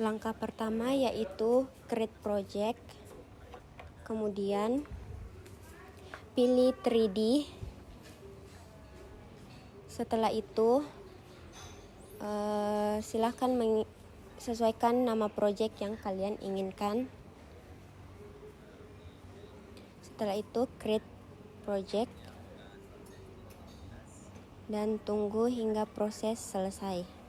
Langkah pertama yaitu create project, kemudian pilih 3D. Setelah itu silahkan sesuaikan nama project yang kalian inginkan. Setelah itu create project dan tunggu hingga proses selesai.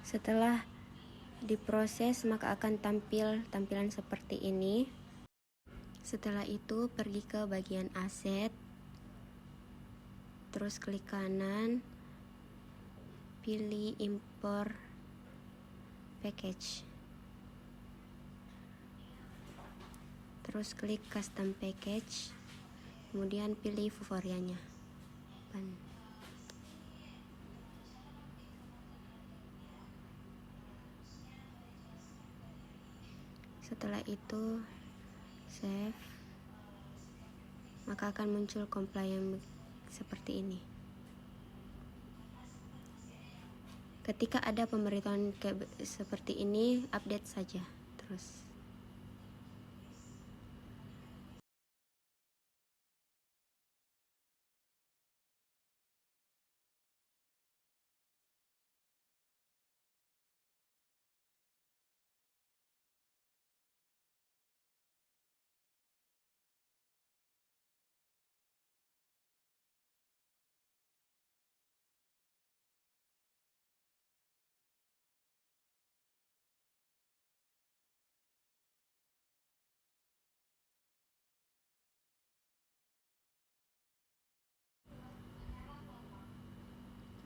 Setelah diproses maka akan tampil tampilan seperti ini. Setelah itu pergi ke bagian aset, terus klik kanan, pilih import package, terus klik custom package, kemudian pilih Vuvorianya. Setelah itu save, maka akan muncul compliant seperti ini. Ketika ada pemberitahuan seperti ini, update saja terus.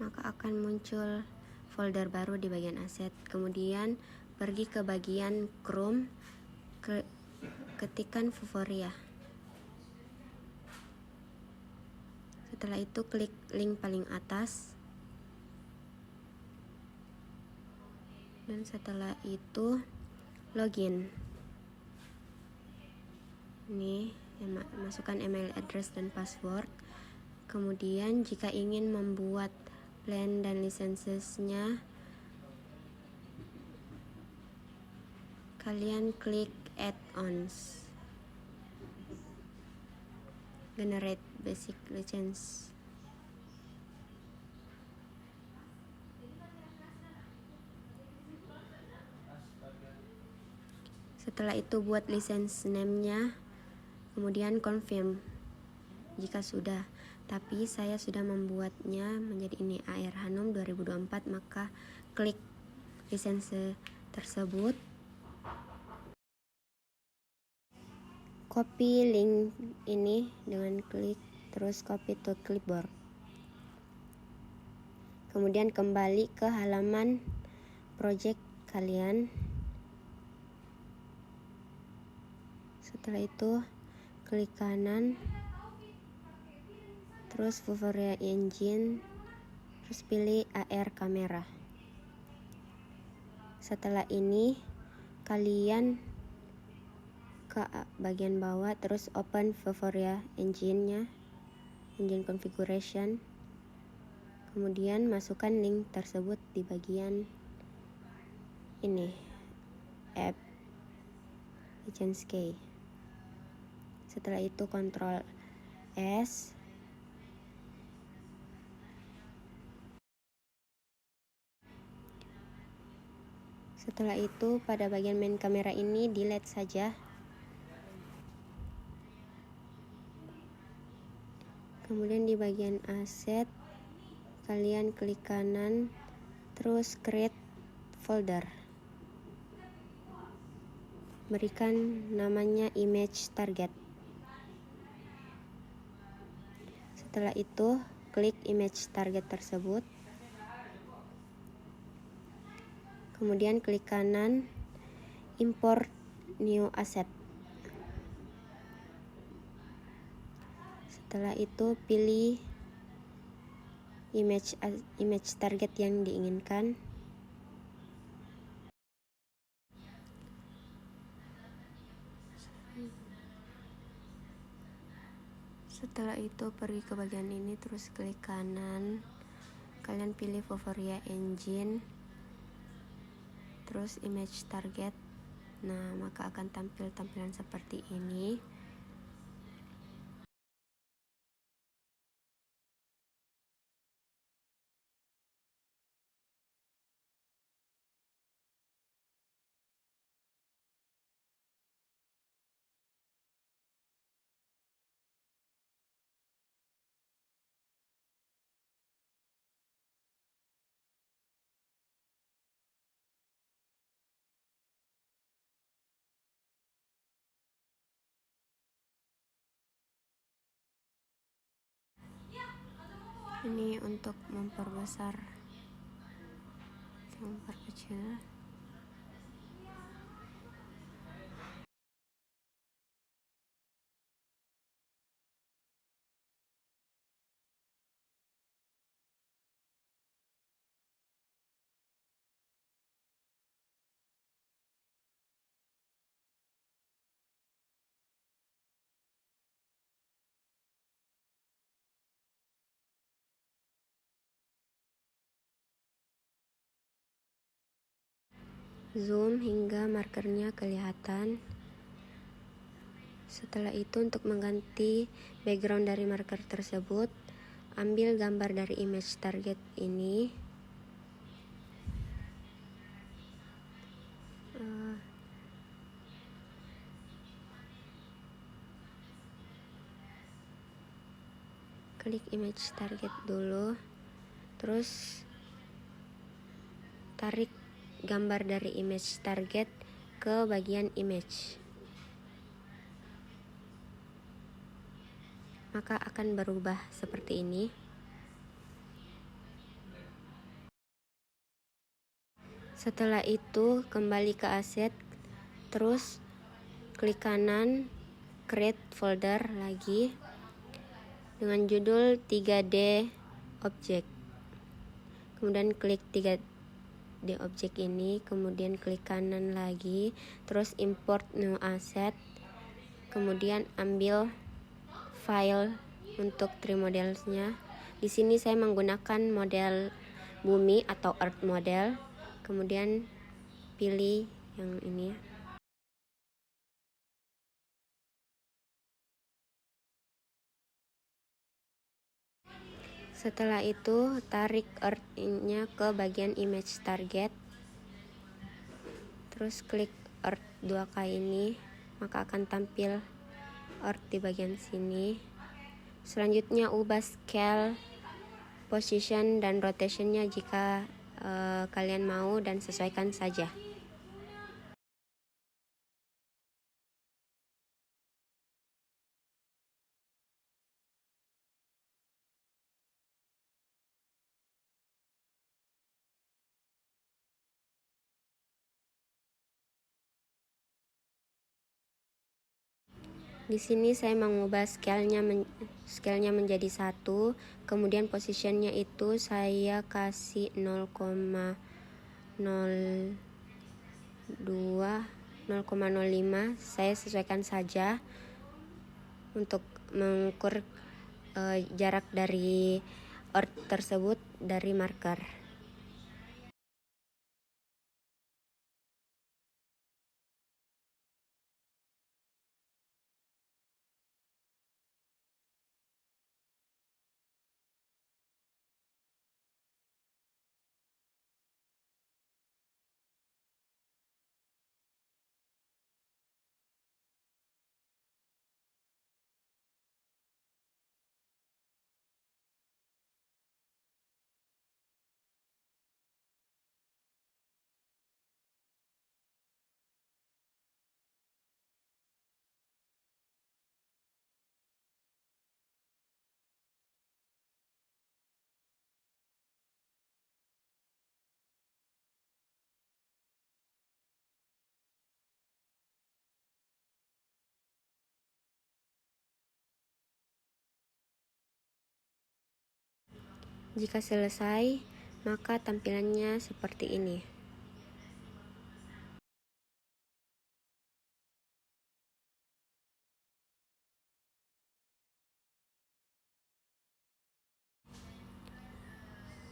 Maka akan muncul folder baru di bagian aset. Kemudian pergi ke bagian Chrome, ketikkan Vuforia. Setelah itu klik link paling atas, dan setelah itu login. Ini masukkan email address dan password. Kemudian jika ingin membuat plan dan lisensesnya, kalian klik add-ons, generate basic license. Setelah itu buat license name-nya, kemudian confirm jika sudah. Tapi saya sudah membuatnya menjadi ini AR Hanum 2024, maka klik lisensi tersebut, copy link ini dengan klik terus copy to clipboard. Kemudian kembali ke halaman project kalian. Setelah itu klik kanan, terus Vuforia Engine, terus pilih AR kamera. Setelah ini kalian ke bagian bawah, terus open Vuforia engine configuration, kemudian masukkan link tersebut di bagian ini, app Agency. Setelah itu Ctrl S. Setelah itu pada bagian main kamera ini delete saja. Kemudian di bagian aset kalian klik kanan, terus create folder. Berikan namanya image target. Setelah itu klik image target tersebut. Kemudian klik kanan, import new asset. Setelah itu pilih image target yang diinginkan. Setelah itu pergi ke bagian ini, terus klik kanan, kalian pilih Vuforia Engine, terus image target. Nah, maka akan tampil tampilan seperti ini. Ini untuk memperbesar, memperkecil. Zoom hingga markernya kelihatan. Setelah itu untuk mengganti background dari marker tersebut, ambil gambar dari image target ini. Klik image target dulu, terus tarik gambar dari image target ke bagian image, maka akan berubah seperti ini. Setelah itu kembali ke aset, terus klik kanan, create folder lagi dengan judul 3D object. Kemudian klik 3D object ini, kemudian klik kanan lagi, terus import new asset, kemudian ambil file untuk 3 modelsnya. Di sini saya menggunakan model bumi atau earth model, kemudian pilih yang ini. Setelah itu tarik earth-nya ke bagian image target, terus klik earth 2 kali ini, maka akan tampil earth di bagian sini. Selanjutnya ubah scale, position, dan rotationnya jika kalian mau, dan sesuaikan saja. Di sini saya mengubah scale-nya menjadi 1, kemudian positionnya itu saya kasih 0,02, 0,05. Saya sesuaikan saja untuk mengukur jarak dari earth tersebut dari marker. Jika selesai, maka tampilannya seperti ini.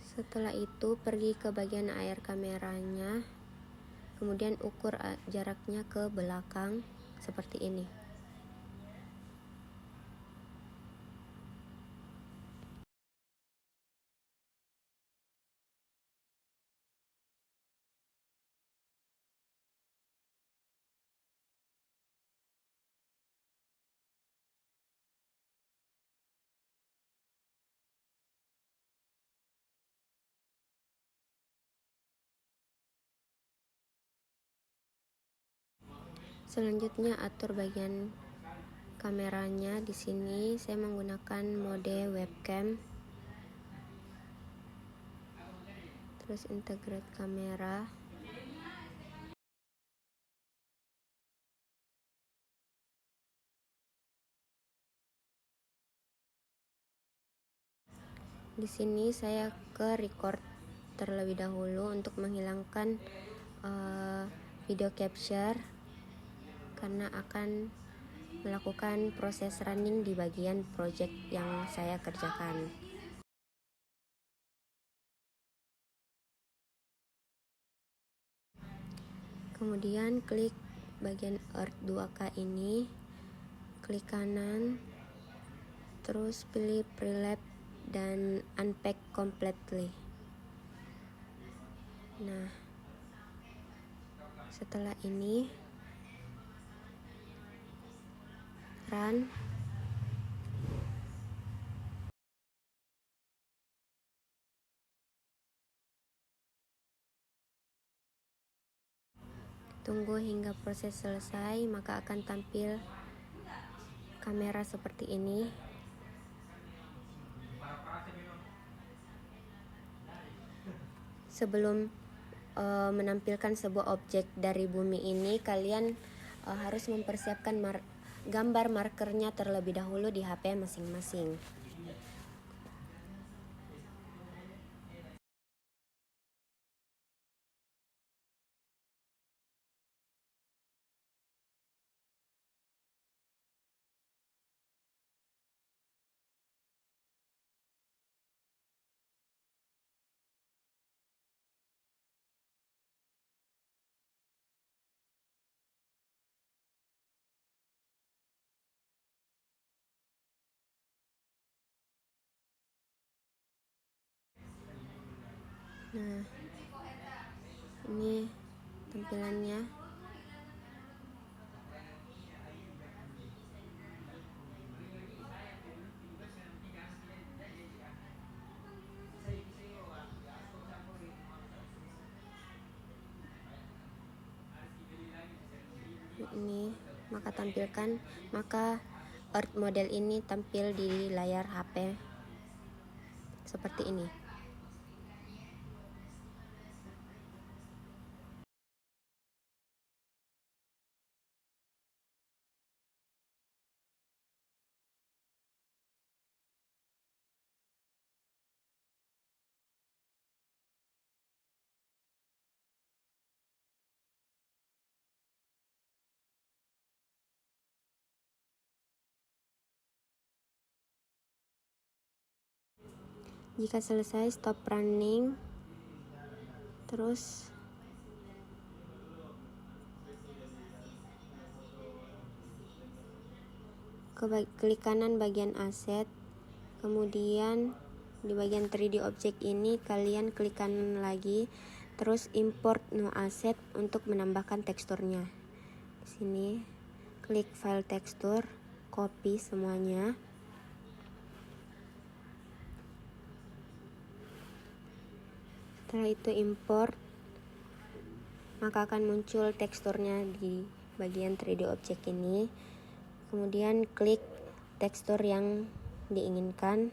Setelah itu, pergi ke bagian air kameranya, kemudian ukur jaraknya ke belakang seperti ini. Selanjutnya atur bagian kameranya. Di sini saya menggunakan mode webcam. Terus integrate kamera. Di sini saya ke record terlebih dahulu untuk menghilangkan video capture karena akan melakukan proses running di bagian project yang saya kerjakan. Kemudian klik bagian Earth 2K ini, klik kanan, terus pilih Prelab dan Unpack Completely. Nah, setelah ini run. Tunggu hingga proses selesai, maka akan tampil kamera seperti ini. Sebelum menampilkan sebuah objek dari bumi ini, kalian harus mempersiapkan gambar markernya terlebih dahulu di HP masing-masing. Nah, ini tampilannya. Ini maka Earth model ini tampil di layar HP seperti ini. Jika selesai, stop running. Terus klik kanan bagian aset. Kemudian di bagian 3D object ini kalian klik kanan lagi. Terus import new asset untuk menambahkan teksturnya. Di sini klik file tekstur, copy semuanya. Setelah itu import, maka akan muncul teksturnya di bagian 3D object ini. Kemudian klik tekstur yang diinginkan.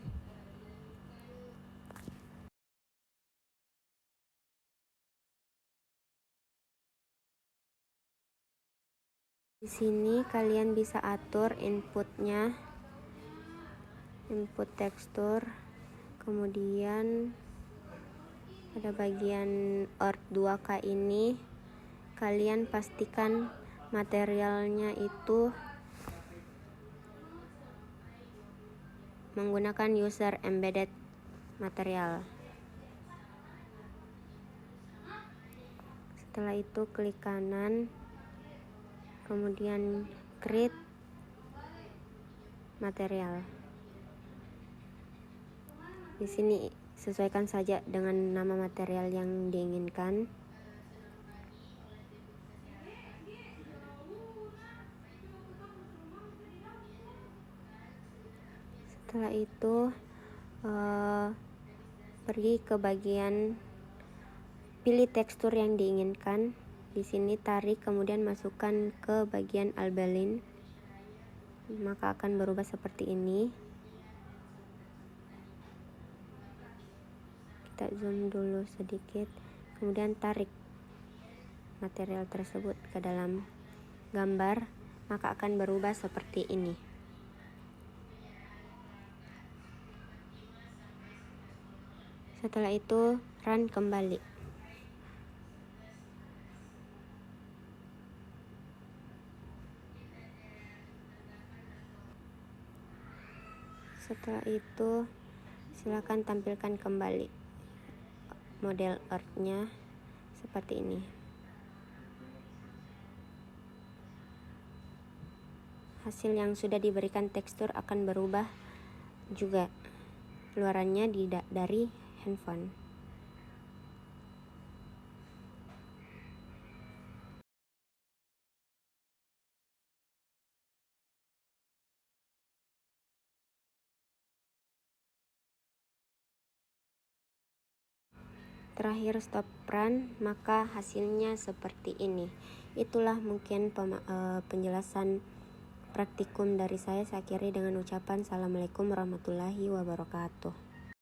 Di sini kalian bisa atur inputnya, input tekstur. Kemudian pada bagian Earth 2K ini kalian pastikan materialnya itu menggunakan user embedded material. Setelah itu klik kanan, kemudian create material. Di sini sesuaikan saja dengan nama material yang diinginkan. Setelah itu pergi ke bagian pilih tekstur yang diinginkan. Di sini tarik, kemudian masukkan ke bagian Albeline, maka akan berubah seperti ini. Kita zoom dulu sedikit, kemudian tarik material tersebut ke dalam gambar, maka akan berubah seperti ini. Setelah itu run kembali. Setelah itu silakan tampilkan kembali model Earth-nya seperti ini. Hasil yang sudah diberikan tekstur akan berubah juga keluarannya dari handphone. Terakhir stop run, maka hasilnya seperti ini. Itulah mungkin penjelasan praktikum dari saya. Saya akhiri dengan ucapan Assalamualaikum warahmatullahi wabarakatuh.